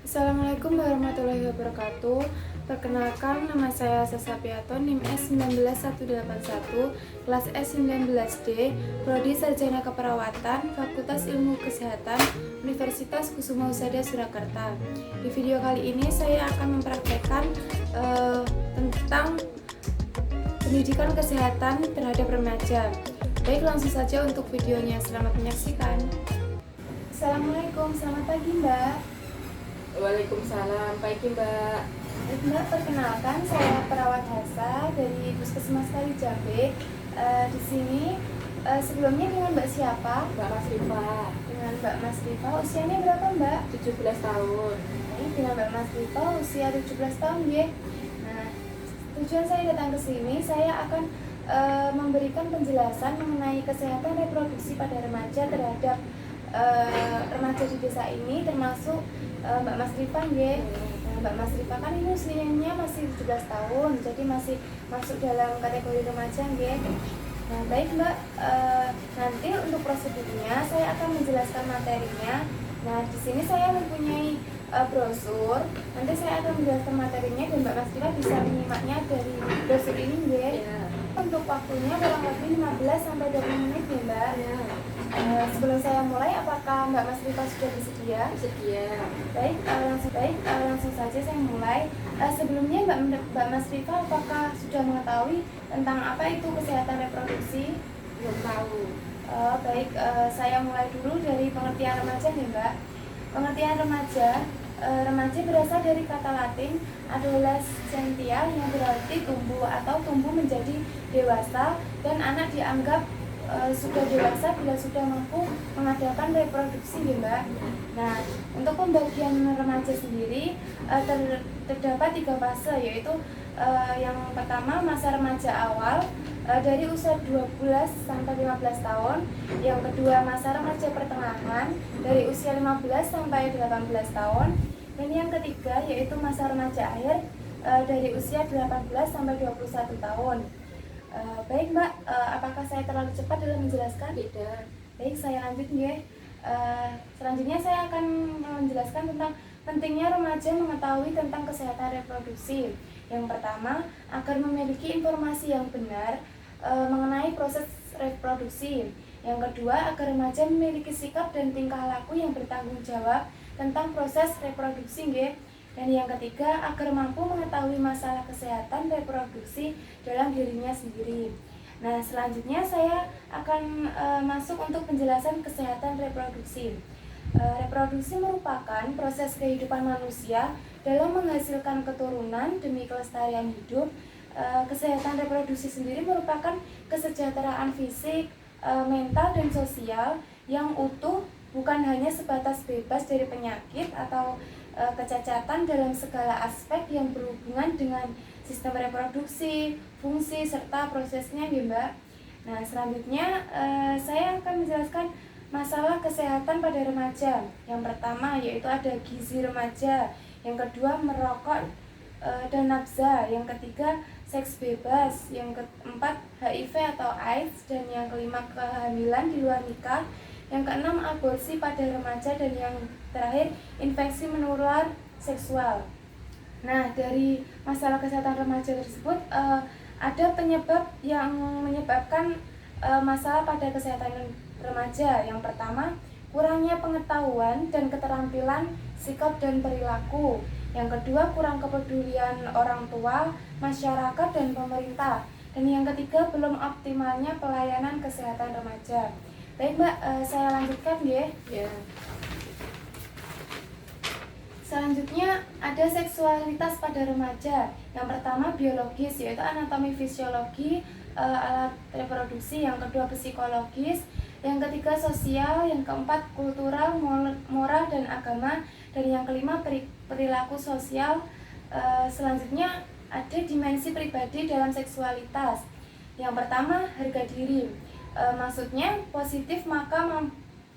Assalamualaikum warahmatullahi wabarakatuh. Perkenalkan, nama saya Sasa Piato, NIM S19181, kelas S19D, Prodi Sarjana Keperawatan, Fakultas Ilmu Kesehatan, Universitas Kusuma Husada Surakarta. Di video kali ini saya akan mempraktekkan tentang pendidikan kesehatan terhadap remaja. Baik, langsung saja untuk videonya. Selamat menyaksikan. Assalamualaikum, selamat pagi Mbak. Waalaikumsalam, pagi Mbak. Mbak, perkenalkan saya perawat Hasa dari Puskesmas Kalijambe. Di sini sebelumnya dengan Mbak siapa? Mbak Mas Rifa, Dengan Mbak Mas Rifa. Usianya berapa Mbak? 17 tahun. Dengan Mbak Mas Rifa usia 17 tahun ya. Nah, tujuan saya datang ke sini, saya akan memberikan penjelasan mengenai kesehatan reproduksi pada remaja terhadap remaja di desa ini, termasuk Mbak Mas Rifa ya. Nah, Mbak Mas Rifa kan ini usianya masih 17 tahun, jadi masih masuk dalam kategori remaja ya. Nah, baik Mbak, nanti untuk prosedurnya saya akan menjelaskan materinya. Nah, di sini saya mempunyai brosur. Nanti saya akan menjelaskan materinya dan Mbak Mas Rifa bisa menyimaknya dari brosur ini ya. Untuk waktunya kurang lebih 15 sampai 20 menit ya Mbak. Sebelum saya mulai, apakah Mbak Mas Rifa sudah bersedia? Sedia. Baik, langsung saja saya mulai. Sebelumnya Mbak Mas Rifa apakah sudah mengetahui tentang apa itu kesehatan reproduksi? Belum tahu. Baik, saya mulai dulu dari pengertian remaja ya Mbak. Pengertian remaja, remaja berasal dari kata Latin adolescentia yang berarti tumbuh atau tumbuh menjadi dewasa, dan anak dianggap sudah dewasa bila sudah mampu mengadakan reproduksi ya Mbak. Nah, untuk pembagian remaja sendiri terdapat 3 fase, yaitu yang pertama masa remaja awal dari usia 12 sampai 15 tahun, yang kedua masa remaja pertengahan dari usia 15 sampai 18 tahun, dan yang ketiga yaitu masa remaja akhir dari usia 18 sampai 21 tahun. Baik Mbak, apakah saya terlalu cepat dalam menjelaskan? Tidak. Baik, saya lanjut ya. Selanjutnya saya akan menjelaskan tentang pentingnya remaja mengetahui tentang kesehatan reproduksi. Yang pertama, agar memiliki informasi yang benar mengenai proses reproduksi. Yang kedua, agar remaja memiliki sikap dan tingkah laku yang bertanggung jawab tentang proses reproduksi ya. Dan yang ketiga, agar mampu mengetahui masalah kesehatan reproduksi dalam dirinya sendiri. Nah, selanjutnya saya akan masuk untuk penjelasan kesehatan reproduksi. Reproduksi merupakan proses kehidupan manusia dalam menghasilkan keturunan demi kelestarian hidup. Kesehatan reproduksi sendiri merupakan kesejahteraan fisik, mental, dan sosial yang utuh, bukan hanya sebatas bebas dari penyakit atau kecacatan dalam segala aspek yang berhubungan dengan sistem reproduksi, fungsi, serta prosesnya ya Mbak. Nah, selanjutnya saya akan menjelaskan masalah kesehatan pada remaja. Yang pertama yaitu ada gizi remaja, yang kedua merokok dan nafsa, yang ketiga seks bebas, yang keempat HIV atau AIDS, dan yang kelima kehamilan di luar nikah, yang keenam aborsi pada remaja, dan yang terakhir infeksi menular seksual. Nah, dari masalah kesehatan remaja tersebut ada penyebab yang menyebabkan masalah pada kesehatan remaja. Yang pertama, kurangnya pengetahuan dan keterampilan sikap dan perilaku. Yang kedua, kurang kepedulian orang tua, masyarakat, dan pemerintah. Dan yang ketiga, belum optimalnya pelayanan kesehatan remaja. Baik Mbak, saya lanjutkan ya. Selanjutnya ada seksualitas pada remaja. Yang pertama biologis, yaitu anatomi fisiologi alat reproduksi. Yang kedua psikologis. Yang ketiga sosial. Yang keempat kultural, moral, dan agama. Dan yang kelima perilaku sosial. Selanjutnya ada dimensi pribadi dalam seksualitas. Yang pertama harga diri. Maksudnya positif, maka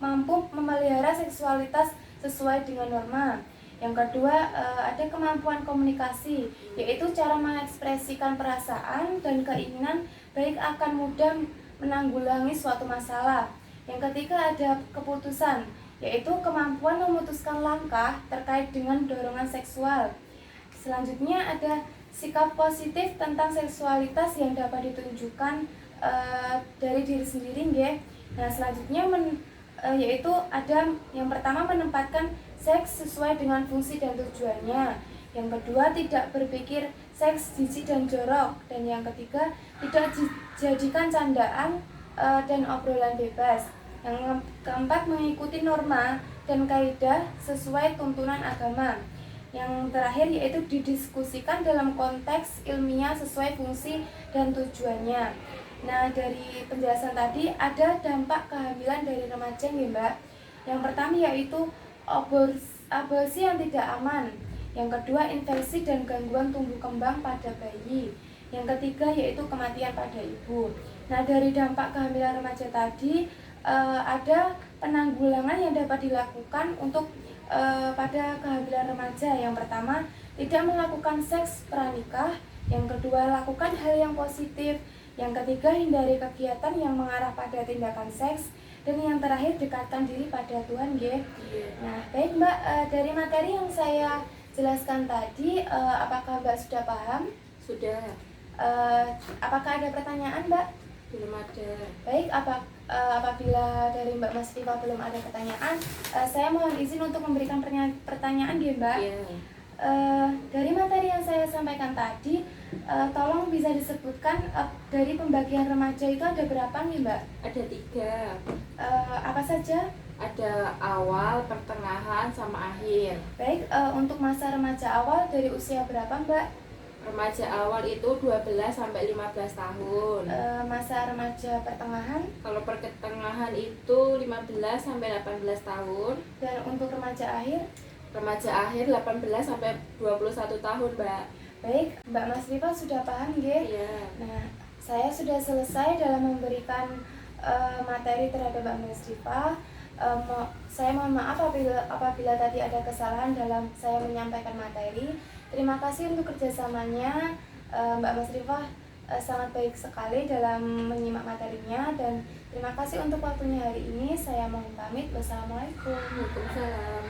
mampu memelihara seksualitas sesuai dengan norma. Yang kedua ada kemampuan komunikasi, yaitu cara mengekspresikan perasaan dan keinginan baik akan mudah menanggulangi suatu masalah. Yang ketiga ada keputusan, yaitu kemampuan memutuskan langkah terkait dengan dorongan seksual. Selanjutnya ada sikap positif tentang seksualitas yang dapat ditunjukkan dari diri sendiri nggih. Nah, selanjutnya yaitu ada yang pertama menempatkan seks sesuai dengan fungsi dan tujuannya. Yang kedua, tidak berpikir seks jijik dan jorok. Dan yang ketiga, tidak dijadikan candaan dan obrolan bebas. Yang keempat, mengikuti norma dan kaidah sesuai tuntunan agama. Yang terakhir yaitu didiskusikan dalam konteks ilmiah sesuai fungsi dan tujuannya. Nah, dari penjelasan tadi ada dampak kehamilan dari remaja nih, Mbak. Yang pertama yaitu aborsi yang tidak aman. Yang kedua, infeksi dan gangguan tumbuh kembang pada bayi. Yang ketiga yaitu kematian pada ibu. Nah, dari dampak kehamilan remaja tadi ada penanggulangan yang dapat dilakukan untuk pada kehamilan remaja. Yang pertama, tidak melakukan seks pranikah. Yang kedua, lakukan hal yang positif. Yang ketiga, hindari kegiatan yang mengarah pada tindakan seks. Dan yang terakhir, dekatkan diri pada Tuhan, nggih. Nah, baik Mbak, dari materi yang saya jelaskan tadi, apakah Mbak sudah paham? Sudah. Apakah ada pertanyaan, Mbak? Belum ada. Baik, apabila dari Mbak Mas Rifa belum ada pertanyaan, saya mohon izin untuk memberikan pertanyaan, nggih, Mbak. Iya. Dari materi yang saya sampaikan tadi, tolong bisa disebutkan dari pembagian remaja itu ada berapa nih, Mbak? Ada 3. Apa saja? Ada awal, pertengahan, sama akhir. Baik, untuk masa remaja awal dari usia berapa, Mbak? Remaja awal itu 12 sampai 15 tahun. Masa remaja pertengahan? Kalau pertengahan itu 15 sampai 18 tahun. Dan untuk remaja akhir? Remaja akhir 18 sampai 21 tahun, Mbak. Baik, Mbak Mas Rifa sudah paham, nggih? Iya. Nah, saya sudah selesai dalam memberikan materi terhadap Mbak Mas Rifa. Saya mohon maaf apabila tadi ada kesalahan dalam saya menyampaikan materi. Terima kasih untuk kerjasamanya. Mbak Mas Rifa sangat baik sekali dalam menyimak materinya, dan terima kasih untuk waktunya hari ini. Saya mohon pamit. Wassalamualaikum. Waalaikumsalam.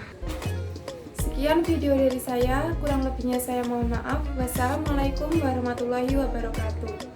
Sekian video dari saya, kurang lebihnya saya mohon maaf. Wassalamualaikum warahmatullahi wabarakatuh.